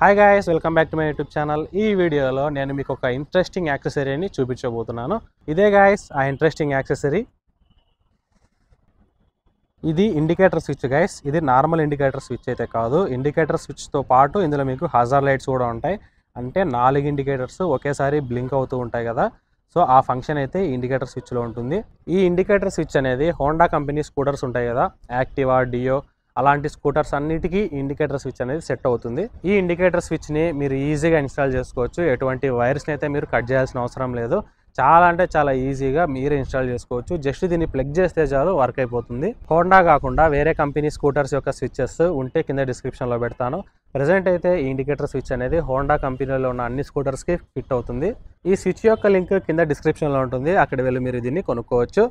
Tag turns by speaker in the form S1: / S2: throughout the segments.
S1: Hi guys, welcome back to my YouTube channel. ఈ వీడియోలో నేను మీకు ఒక ఇంట్రెస్టింగ్ యాక్సెసరీని చూపించబోతున్నాను. ఇదే గాయ్స్ ఆ ఇంట్రెస్టింగ్ యాక్సెసరీ. ఇది ఇండికేటర్ స్విచ్ గాయ్స్. ఇది నార్మల్ ఇండికేటర్ స్విచ్ అయితే కాదు. ఇండికేటర్ స్విచ్తో పాటు ఇందులో మీకు హజార్ లైట్స్ కూడా ఉంటాయి. అంటే 4 ఇండికేటర్స్ ఒకేసారి బ్లింక్ అవుతూ ఉంటాయి కదా. సో ఆ ఫంక్షన్ అయితే ఇండికేటర్ స్విచ్లో ఉంటుంది. ఈ ఇండికేటర్ స్విచ్ అనేది హోండా కంపెనీ స్కూటర్స్ ఉంటాయి కదా, యాక్టివా, డియో అలాంటి స్కూటర్స్ అన్నిటికీ ఇండికేటర్ స్విచ్ అనేది సెట్ అవుతుంది. ఈ ఇండికేటర్ స్విచ్ని మీరు ఈజీగా ఇన్స్టాల్ చేసుకోవచ్చు. ఎటువంటి వైర్స్ని అయితే మీరు కట్ చేయాల్సిన అవసరం లేదు. చాలా అంటే చాలా ఈజీగా మీరే ఇన్స్టాల్ చేసుకోవచ్చు. జస్ట్ దీన్ని ప్లగ్ చేస్తే చాలు వర్క్ అయిపోతుంది. హోండా కాకుండా వేరే కంపెనీ స్కూటర్స్ యొక్క స్విచ్చెస్ ఉంటే కింద డిస్క్రిప్షన్లో పెడతాను. ప్రజెంట్ అయితే ఈ ఇండికేటర్ స్విచ్ అనేది హోండా కంపెనీలో ఉన్న అన్ని స్కూటర్స్కి ఫిట్ అవుతుంది. ఈ స్విచ్ యొక్క లింక్ కింద డిస్క్రిప్షన్లో ఉంటుంది. అక్కడ వెళ్ళి మీరు దీన్ని కొనుక్కోవచ్చు.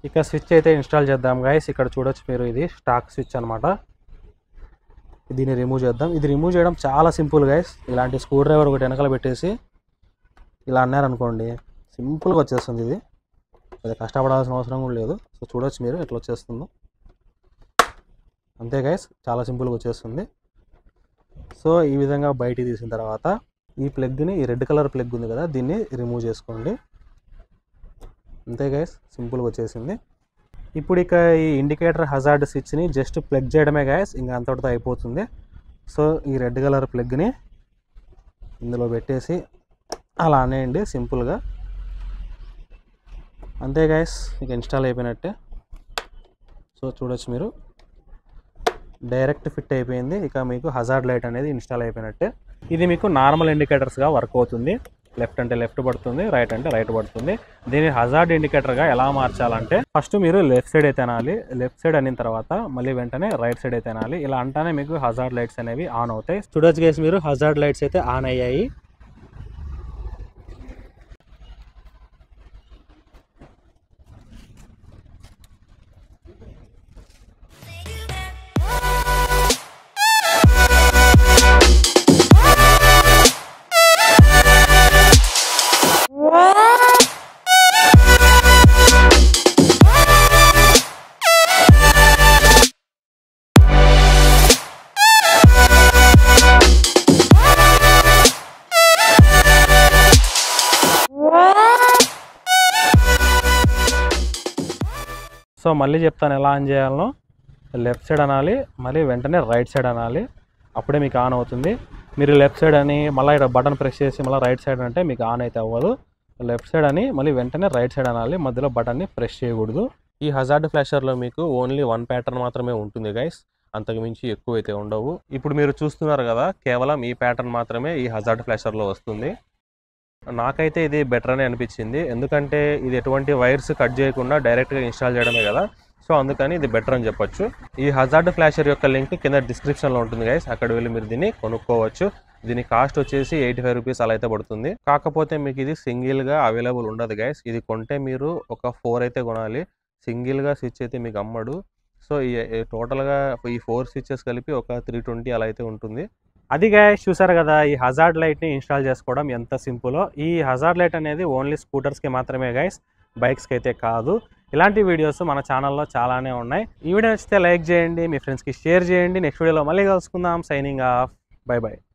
S1: ఇక స్విచ్ అయితే ఇన్స్టాల్ చేద్దాం గైస్. ఇక్కడ చూడొచ్చు మీరు, ఇది స్టాక్ స్విచ్ అనమాట. దీన్ని రిమూవ్ చేద్దాం. ఇది రిమూవ్ చేయడం చాలా సింపుల్ గైస్. ఇలాంటి స్క్రూ డ్రైవర్ ఒకటి వెనకాల పెట్టేసి ఇలా అన్నారనుకోండి, సింపుల్గా వచ్చేస్తుంది. ఇది అది కష్టపడాల్సిన అవసరం కూడా లేదు. సో చూడొచ్చు మీరు ఎట్లా వచ్చేస్తుందో. అంతే గైస్, చాలా సింపుల్గా వచ్చేస్తుంది. సో ఈ విధంగా బయటికి తీసిన తర్వాత ఈ ప్లగ్ని, ఈ రెడ్ కలర్ ప్లగ్ ఉంది కదా, దీన్ని రిమూవ్ చేసుకోండి. అంతే గైస్, సింపుల్గా వచ్చేసింది. ఇప్పుడు ఇక ఈ ఇండికేటర్ హజార్డ్ స్విచ్ని జస్ట్ ప్లగ్ చేయడమే గైస్, ఇంకా అంతటితో అయిపోతుంది. సో ఈ రెడ్ కలర్ ప్లగ్ని ఇందులో పెట్టేసి అలా అనేయండి సింపుల్గా. అంతే గైస్, ఇక ఇన్స్టాల్ అయిపోయినట్టే. సో చూడొచ్చు మీరు, డైరెక్ట్ ఫిట్ అయిపోయింది. ఇక మీకు హజార్డ్ లైట్ అనేది ఇన్స్టాల్ అయిపోయినట్టే. ఇది మీకు నార్మల్ ఇండికేటర్స్గా వర్క్ అవుతుంది. లెఫ్ట్ అంటే లెఫ్ట్ పడుతుంది, రైట్ అంటే రైట్ పడుతుంది. దీన్ని హజార్డ్ ఇండికేటర్గా ఎలా మార్చాలంటే, ఫస్ట్ మీరు లెఫ్ట్ సైడ్ అయితే అనాలి. లెఫ్ట్ సైడ్ అయిన తర్వాత మళ్ళీ వెంటనే రైట్ సైడ్ అయితే అనాలి. ఇలా అంటానే మీకు హజార్డ్ లైట్స్ అనేవి ఆన్ అవుతాయి. చూడొచ్చు గైస్ మీరు, హజార్డ్ లైట్స్ అయితే ఆన్ అయ్యాయి. సో మళ్ళీ చెప్తాను ఎలా ఆన్ చేయాలనో. లెఫ్ట్ సైడ్ అనాలి, మళ్ళీ వెంటనే రైట్ సైడ్ అనాలి. అప్పుడే మీకు ఆన్ అవుతుంది. మీరు లెఫ్ట్ సైడ్ అని మళ్ళీ ఇక్కడ బటన్ ప్రెస్ చేసి మళ్ళీ రైట్ సైడ్ అంటే మీకు ఆన్ అయితే అవ్వదు. లెఫ్ట్ సైడ్ అని మళ్ళీ వెంటనే రైట్ సైడ్ అనాలి. మధ్యలో బటన్ని ప్రెస్ చేయకూడదు. ఈ హజార్డ్ ఫ్లాషర్లో మీకు ఓన్లీ 1 ప్యాటర్న్ మాత్రమే ఉంటుంది గైస్. అంతకుమించి ఎక్కువ అయితే ఉండవు. ఇప్పుడు మీరు చూస్తున్నారు కదా, కేవలం ఈ ప్యాటర్న్ మాత్రమే ఈ హజార్డ్ ఫ్లాషర్లో వస్తుంది. నాకైతే ఇది బెటర్ అని అనిపించింది. ఎందుకంటే ఇది ఎటువంటి వైర్స్ కట్ చేయకుండా డైరెక్ట్గా ఇన్స్టాల్ చేయడమే కదా. సో అందుకని ఇది బెటర్ అని చెప్పొచ్చు. ఈ హజార్డ్ ఫ్లాషర్ యొక్క లింక్ కింద డిస్క్రిప్షన్లో ఉంటుంది గైస్. అక్కడ వెళ్ళి మీరు దీన్ని కొనుక్కోవచ్చు. దీని కాస్ట్ వచ్చేసి 85 రూపీస్ అలా అయితే పడుతుంది. కాకపోతే మీకు ఇది సింగిల్గా అవైలబుల్ ఉండదు గైస్. ఇది కొంటే మీరు ఒక 4 అయితే కొనాలి. సింగిల్గా స్విచ్ అయితే మీకు అమ్మడు. సో ఈ టోటల్గా ఈ 4 స్విచెస్ కలిపి ఒక 320 అలా అయితే ఉంటుంది. అది గైస్, చూసారు కదా ఈ హజార్డ్ లైట్ని ఇన్స్టాల్ చేసుకోవడం ఎంత సింపులో. ఈ హజార్డ్ లైట్ అనేది ఓన్లీ స్కూటర్స్కి మాత్రమే గైస్, బైక్స్కి అయితే కాదు. ఇలాంటి వీడియోస్ మన ఛానల్లో చాలానే ఉన్నాయి. ఈ వీడియో నచ్చితే లైక్ చేయండి, మీ ఫ్రెండ్స్కి షేర్ చేయండి. నెక్స్ట్ వీడియోలో మళ్ళీ కలుసుకుందాం. Signing off, by by.